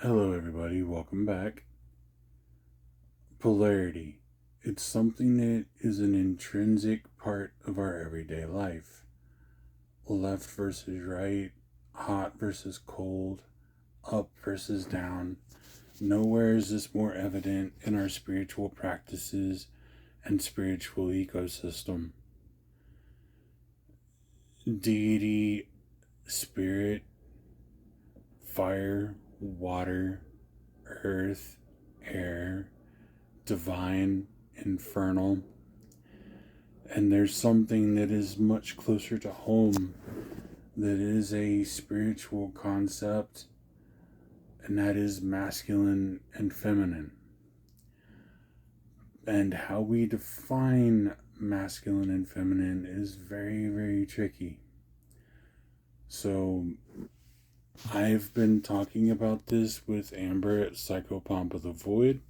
Hello, everybody. Welcome back. Polarity. It's something that is an intrinsic part of our everyday life. Left versus right, hot versus cold, up versus down. Nowhere is this more evident in our spiritual practices and spiritual ecosystem. Deity, spirit, fire, water, earth, air, divine, infernal, and there's something that is much closer to home that is a spiritual concept, and that is masculine and feminine. And how we define masculine and feminine is very, very tricky. So I've been talking about this with Amber at Psychopomp of the Void.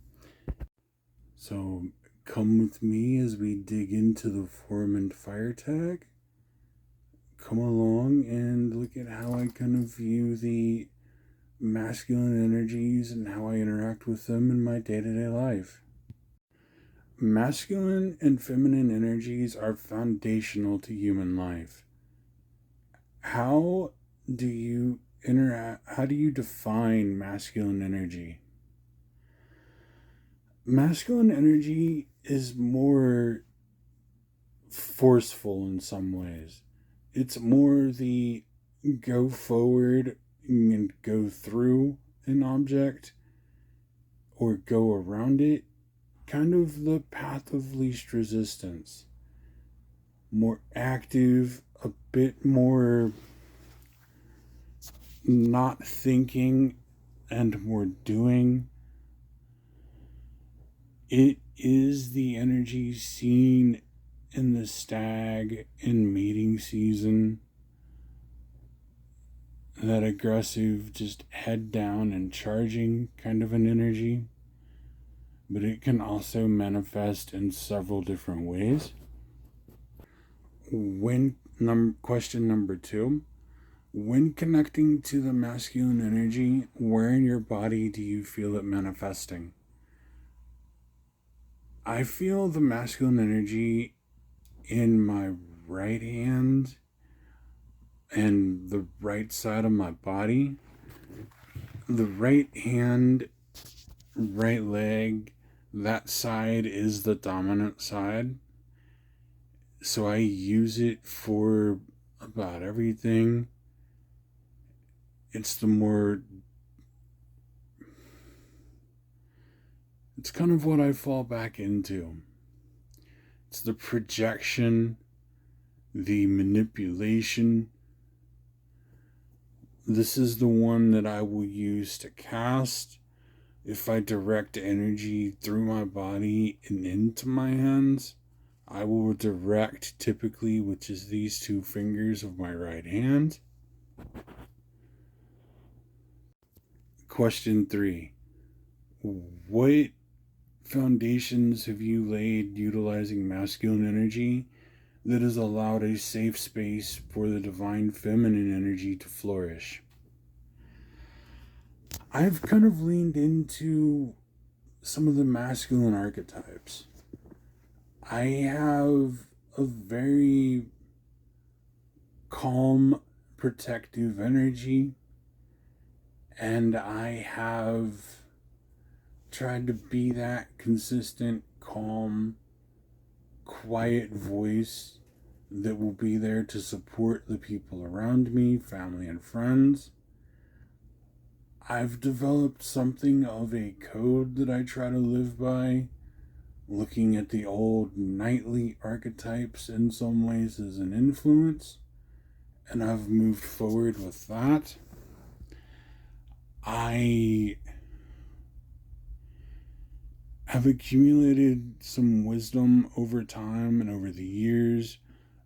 So come with me as we dig into the form and fire tag. Come along and look at how I kind of view the masculine energies and how I interact with them in my day-to-day life. Masculine and feminine energies are foundational to human life. How do you define masculine energy? Masculine energy is more forceful in some ways. It's more the go forward and go through an object or go around it, kind of the path of least resistance. More active, a bit more not thinking and more doing. It is the energy seen in the stag in mating season. That aggressive, just head down and charging kind of an energy. But it can also manifest in several different ways. Question number 2. When connecting to the masculine energy, where in your body do you feel it manifesting? I feel the masculine energy in my right hand and the right side of my body. The right hand, right leg, that side is the dominant side. So I use it for about everything. It's kind of what I fall back into. It's the projection, the manipulation. This is the one that I will use to cast. If I direct energy through my body and into my hands, I will direct typically, which is these 2 fingers of my right hand. Question 3. What foundations have you laid utilizing masculine energy that has allowed a safe space for the divine feminine energy to flourish? I've kind of leaned into some of the masculine archetypes. I have a very calm, protective energy, and I have tried to be that consistent, calm, quiet voice that will be there to support the people around me, family and friends. I've developed something of a code that I try to live by, looking at the old knightly archetypes in some ways as an influence, and I've moved forward with that. I have accumulated some wisdom over time and over the years,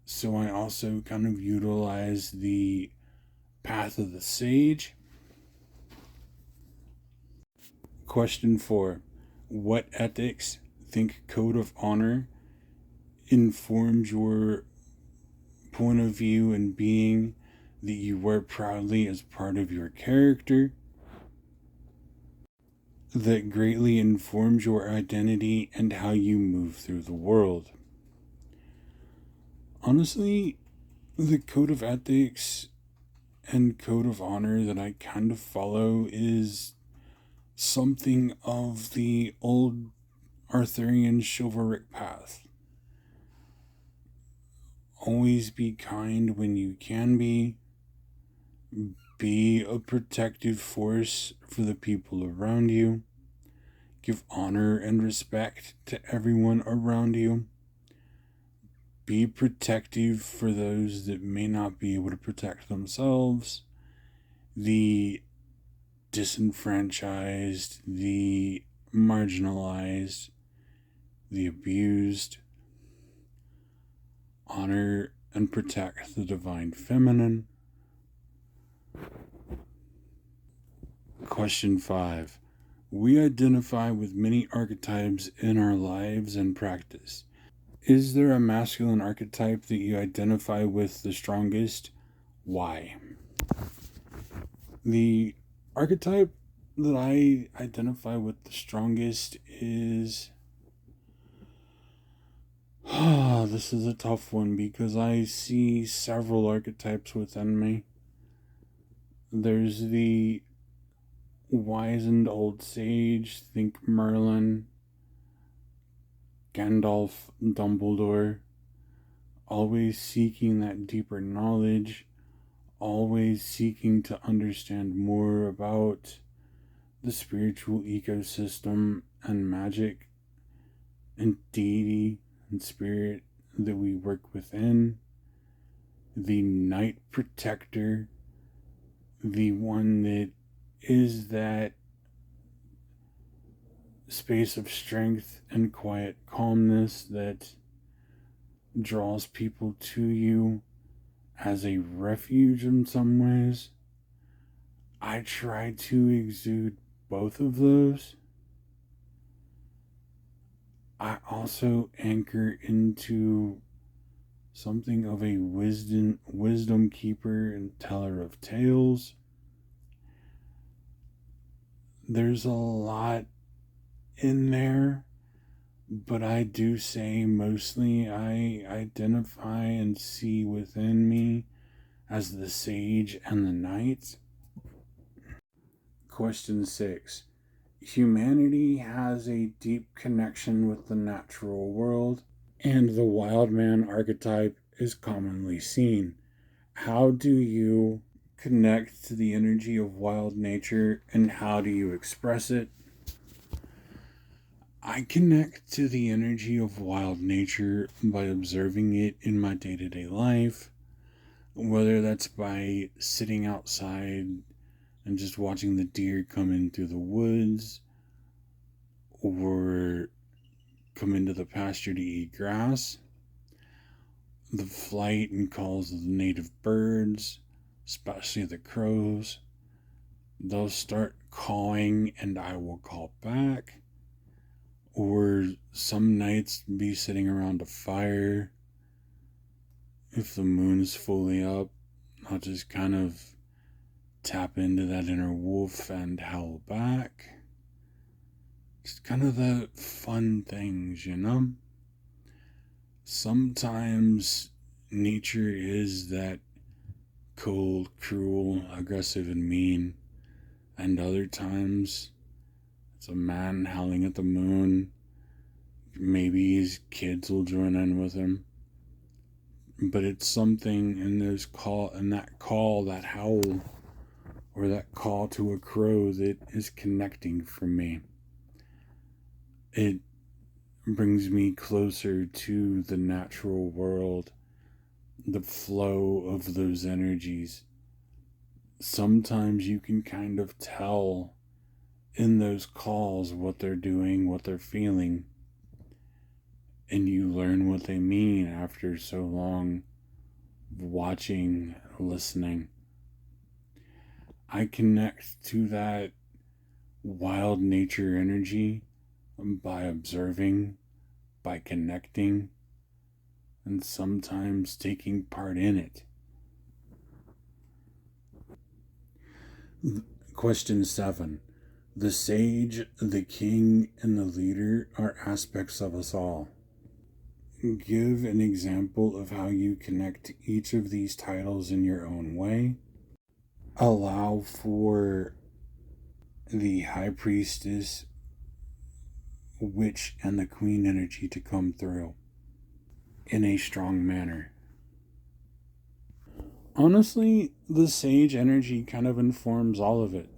so I also kind of utilize the path of the sage. Question 4. What ethics, think code of honor, informs your point of view and being that you wear proudly as part of your character? that greatly informs your identity and how you move through the world. Honestly, the code of ethics and code of honor that I kind of follow is something of the old Arthurian chivalric path. Always be kind when you can be a protective force for the people around you, give honor and respect to everyone around you, be protective for those that may not be able to protect themselves, the disenfranchised, the marginalized, the abused. Honor and protect the divine feminine. Question 5. We identify with many archetypes in our lives and practice. Is there a masculine archetype that you identify with the strongest? Why? The archetype that I identify with the strongest is... this is a tough one because I see several archetypes within me. There's the wizened old sage, think Merlin, Gandalf, Dumbledore, always seeking that deeper knowledge, always seeking to understand more about the spiritual ecosystem and magic and deity and spirit that we work within, the night protector, the one that is that space of strength and quiet calmness that draws people to you as a refuge in some ways. I try to exude both of those. I also anchor into something of a wisdom keeper and teller of tales. There's a lot in there, but I do say mostly I identify and see within me as the sage and the knight. Question 6. Humanity has a deep connection with the natural world, and the wild man archetype is commonly seen. How do you connect to the energy of wild nature, and how do you express it? I connect to the energy of wild nature by observing it in my day-to-day life, whether that's by sitting outside and just watching the deer come in through the woods, or come into the pasture to eat grass, the flight and calls of the native birds, especially the crows. They'll start cawing and I will call back. Or some nights be sitting around a fire. If the moon's fully up, I'll just kind of tap into that inner wolf and howl back. It's kind of the fun things, you know? Sometimes nature is that cold, cruel, aggressive, and mean. And other times, it's a man howling at the moon. Maybe his kids will join in with him. But it's something in that howl, or that call to a crow that is connecting for me. It brings me closer to the natural world, the flow of those energies. Sometimes you can kind of tell in those calls what they're doing, what they're feeling, and you learn what they mean after so long watching, listening. I connect to that wild nature energy by observing, by connecting, and sometimes taking part in it. Question 7. The sage, the king, and the leader are aspects of us all. Give an example of how you connect each of these titles in your own way. Allow for the high priestess, witch, and the queen energy to come through in a strong manner. Honestly, the sage energy kind of informs all of it.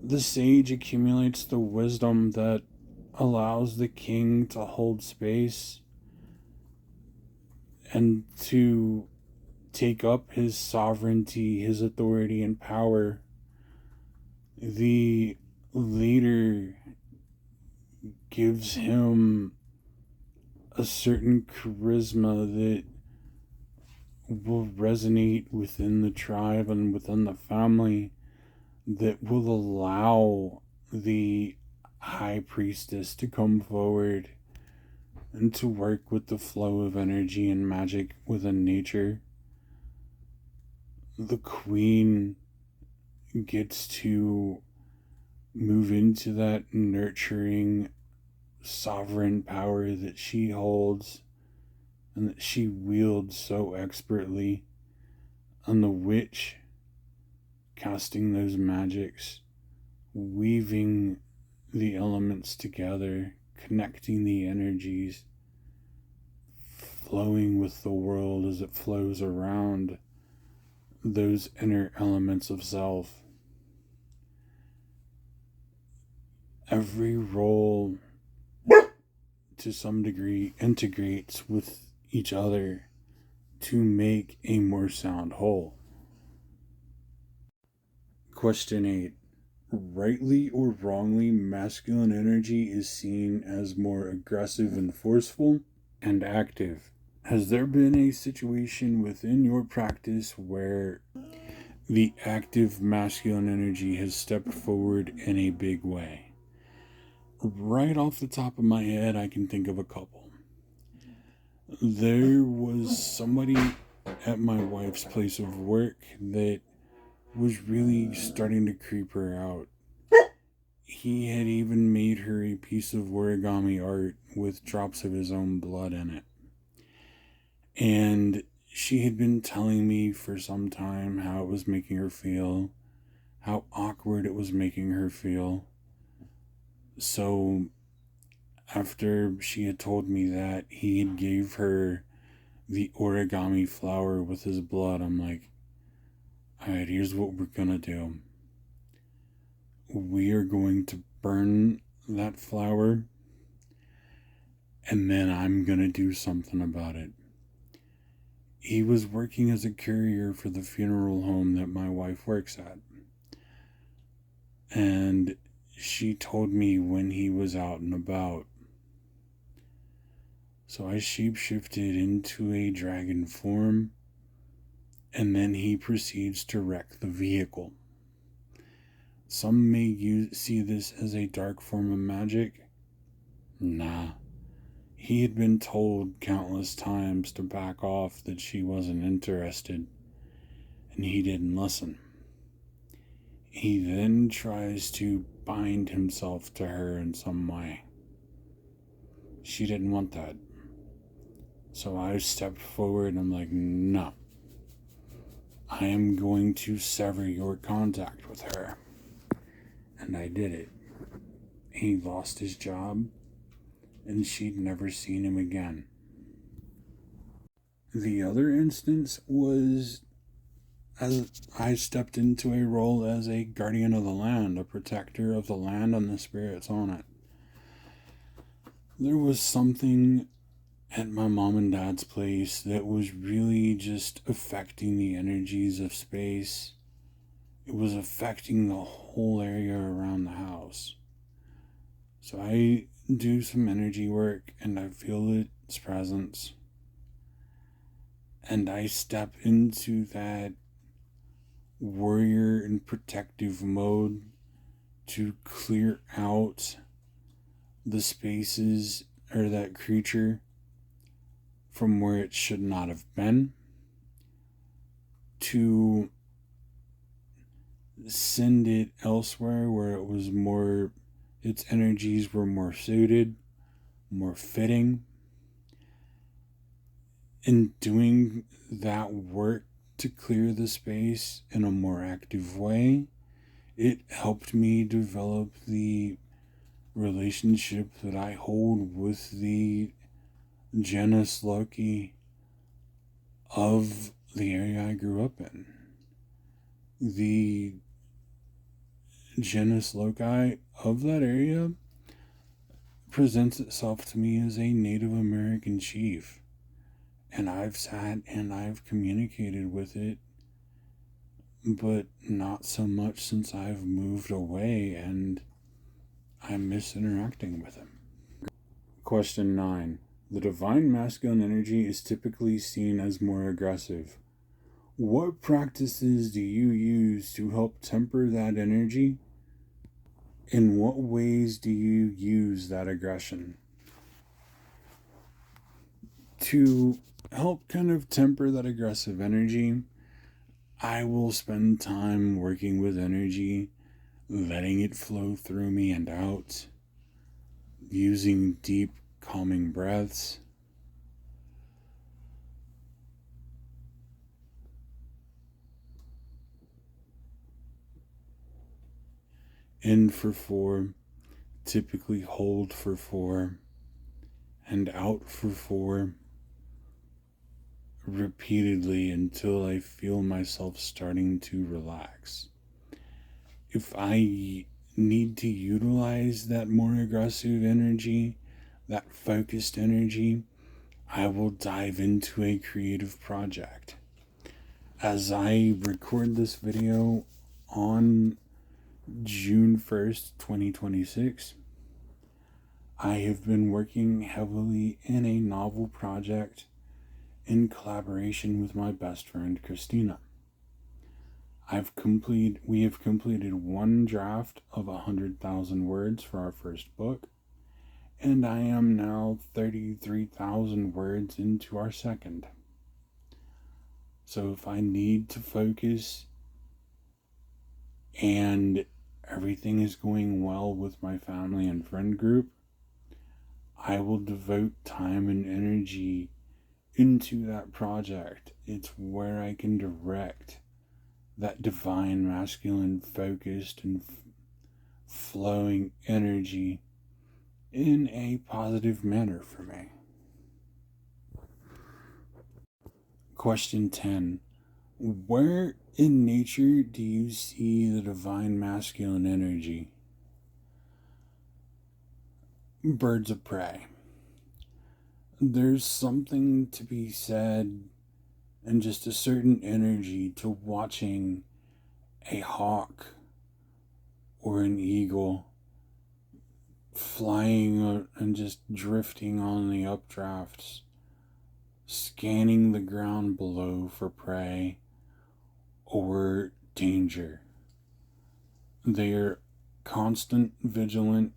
The sage accumulates the wisdom that allows the king to hold space and to take up his sovereignty, his authority, and power. The leader gives him a certain charisma that will resonate within the tribe and within the family, that will allow the high priestess to come forward and to work with the flow of energy and magic within nature. The queen gets to move into that nurturing, sovereign power that she holds and that she wields so expertly. And the witch, casting those magics, weaving the elements together, connecting the energies, flowing with the world as it flows around those inner elements of self. Every role, to some degree, integrates with each other to make a more sound whole. Question 8. Rightly or wrongly, masculine energy is seen as more aggressive and forceful and active. Has there been a situation within your practice where the active masculine energy has stepped forward in a big way? Right off the top of my head, I can think of a couple. There was somebody at my wife's place of work that was really starting to creep her out. He had even made her a piece of origami art with drops of his own blood in it. And she had been telling me for some time how it was making her feel, how awkward it was making her feel. So after she had told me that, he had gave her the origami flower with his blood. I'm like, alright, here's what we're gonna do. We are going to burn that flower, and then I'm gonna do something about it. He was working as a courier for the funeral home that my wife works at. And she told me when he was out and about. So I shapeshifted into a dragon form, and then he proceeds to wreck the vehicle. Some may see this as a dark form of magic. Nah. He had been told countless times to back off, that she wasn't interested, and he didn't listen. He then tries to bind himself to her in some way. She didn't want that. So I stepped forward and I'm like, no. I am going to sever your contact with her. And I did it. He lost his job, and she'd never seen him again. The other instance was as I stepped into a role as a guardian of the land, a protector of the land and the spirits on it. There was something at my mom and dad's place that was really just affecting the energies of space. It was affecting the whole area around the house. So I do some energy work and I feel its presence. And I step into that warrior and protective mode to clear out the spaces or that creature from where it should not have been, to send it elsewhere where it was more, its energies were more suited, more fitting. In doing that work to clear the space in a more active way, it helped me develop the relationship that I hold with the genus Loki of the area I grew up in. The genus Loci of that area presents itself to me as a Native American chief. And I've sat and I've communicated with it, but not so much since I've moved away and I miss interacting with him. Question 9. The divine masculine energy is typically seen as more aggressive. What practices do you use to help temper that energy? In what ways do you use that aggression? To help kind of temper that aggressive energy, I will spend time working with energy, letting it flow through me and out, using deep, calming breaths. In for 4, typically hold for 4, and out for 4, repeatedly until I feel myself starting to relax. If I need to utilize that more aggressive energy, that focused energy, I will dive into a creative project. As I record this video on June 1st, 2026, I have been working heavily in a novel project in collaboration with my best friend Christina. We have completed one draft of 100,000 words for our first book, and I am now 33,000 words into our second. So if I need to focus and everything is going well with my family and friend group, I will devote time and energy into that project. It's where I can direct that divine masculine focused and flowing energy in a positive manner for me. Question 10. Where in nature do you see the divine masculine energy? Birds of prey. There's something to be said and just a certain energy to watching a hawk or an eagle flying and just drifting on the updrafts, scanning the ground below for prey or danger. They're constant vigilant,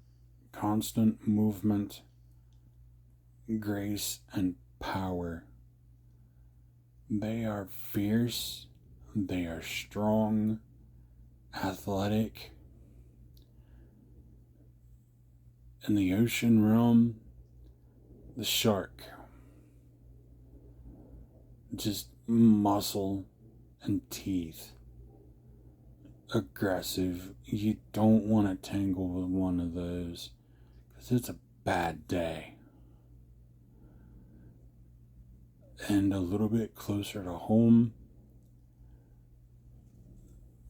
constant movement, grace, and power. They are fierce, they are strong, athletic. In the ocean realm, the shark. Just muscle and teeth. Aggressive. You don't want to tangle with one of those, because it's a bad day. And a little bit closer to home,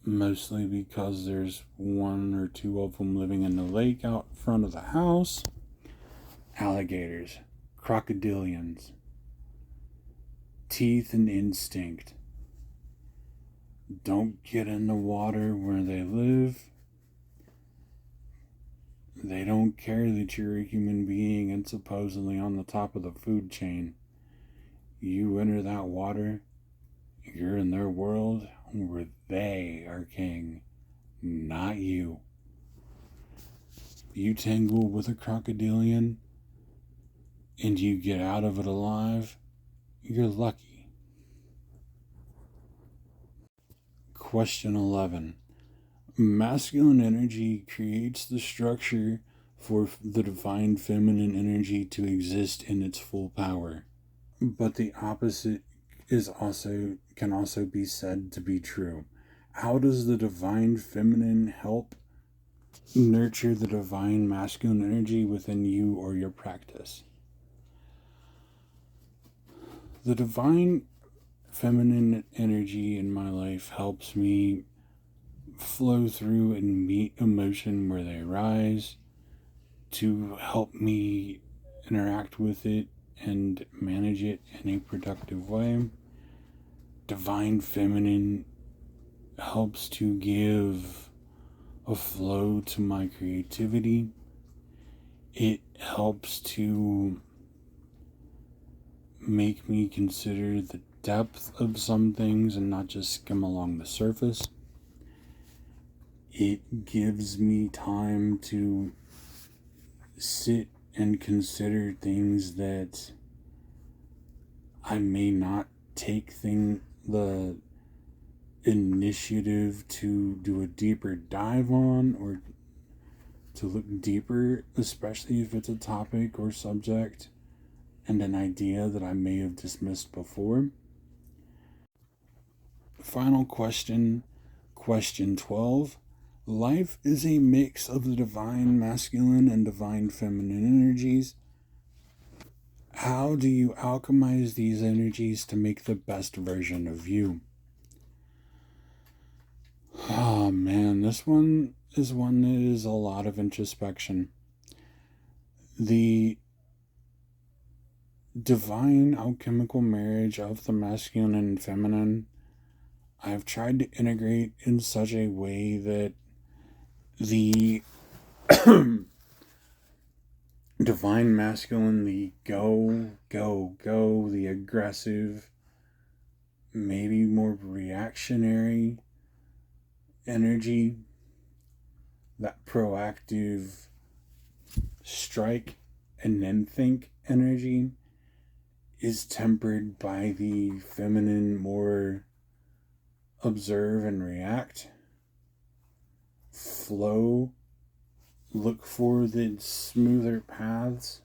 mostly because there's 1 or 2 of them living in the lake out front of the house. Alligators, crocodilians, teeth and instinct. Don't get in the water where they live. They don't care that you're a human being and supposedly on the top of the food chain. You enter that water, you're in their world where they are king, not you. You tangle with a crocodilian and you get out of it alive, you're lucky. Question 11. Masculine energy creates the structure for the divine feminine energy to exist in its full power. But the opposite can also be said to be true. How does the divine feminine help nurture the divine masculine energy within you or your practice? The divine feminine energy in my life helps me flow through and meet emotion where they arise, to help me interact with it and manage it in a productive way. Divine feminine helps to give a flow to my creativity. It helps to make me consider the depth of some things and not just skim along the surface. It gives me time to sit and consider things that I may not take the initiative to do a deeper dive on, or to look deeper, especially if it's a topic or subject and an idea that I may have dismissed before. Final question, question 12. Life is a mix of the divine masculine and divine feminine energies. How do you alchemize these energies to make the best version of you? Oh man, this one is one that is a lot of introspection. The divine alchemical marriage of the masculine and feminine, I've tried to integrate in such a way that the divine masculine, the go, the aggressive, maybe more reactionary energy, that proactive strike and then think energy, is tempered by the feminine, more observe and react, flow, look for the smoother paths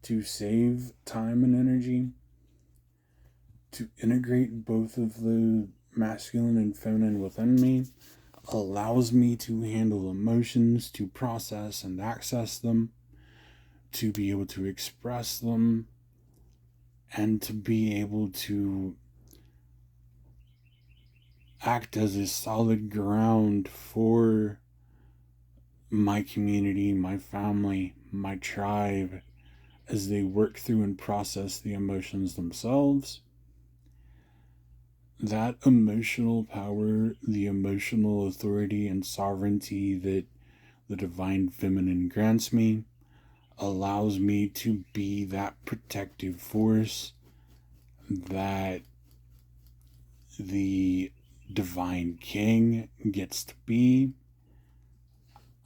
to save time and energy. To integrate both of the masculine and feminine within me allows me to handle emotions, to process and access them, to be able to express them, and to be able to act as a solid ground for my community, my family, my tribe, as they work through and process the emotions themselves. That emotional power, the emotional authority and sovereignty that the divine feminine grants me, allows me to be that protective force that the divine king gets to be.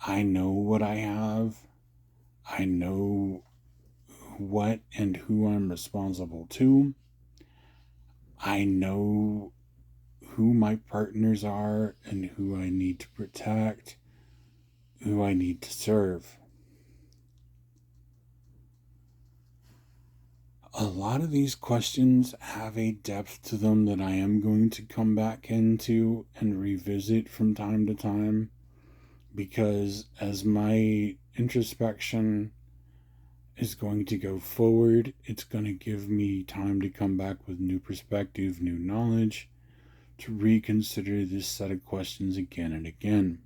I know what I have. I know what and who I'm responsible to. I know who my partners are and who I need to protect, who I need to serve. A lot of these questions have a depth to them that I am going to come back into and revisit from time to time, because as my introspection is going to go forward, it's going to give me time to come back with new perspective, new knowledge, to reconsider this set of questions again and again.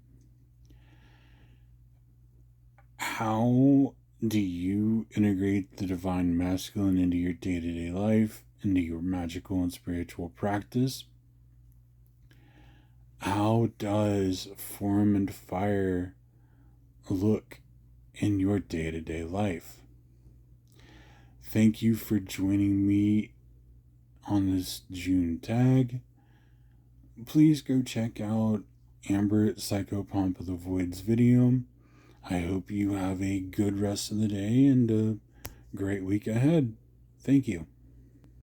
How do you integrate the divine masculine into your day-to-day life, into your magical and spiritual practice? How does form and fire look in your day-to-day life? Thank you for joining me on this June tag. Please go check out Amber at Psychopomp of the Void's video. I hope you have a good rest of the day and a great week ahead. Thank you.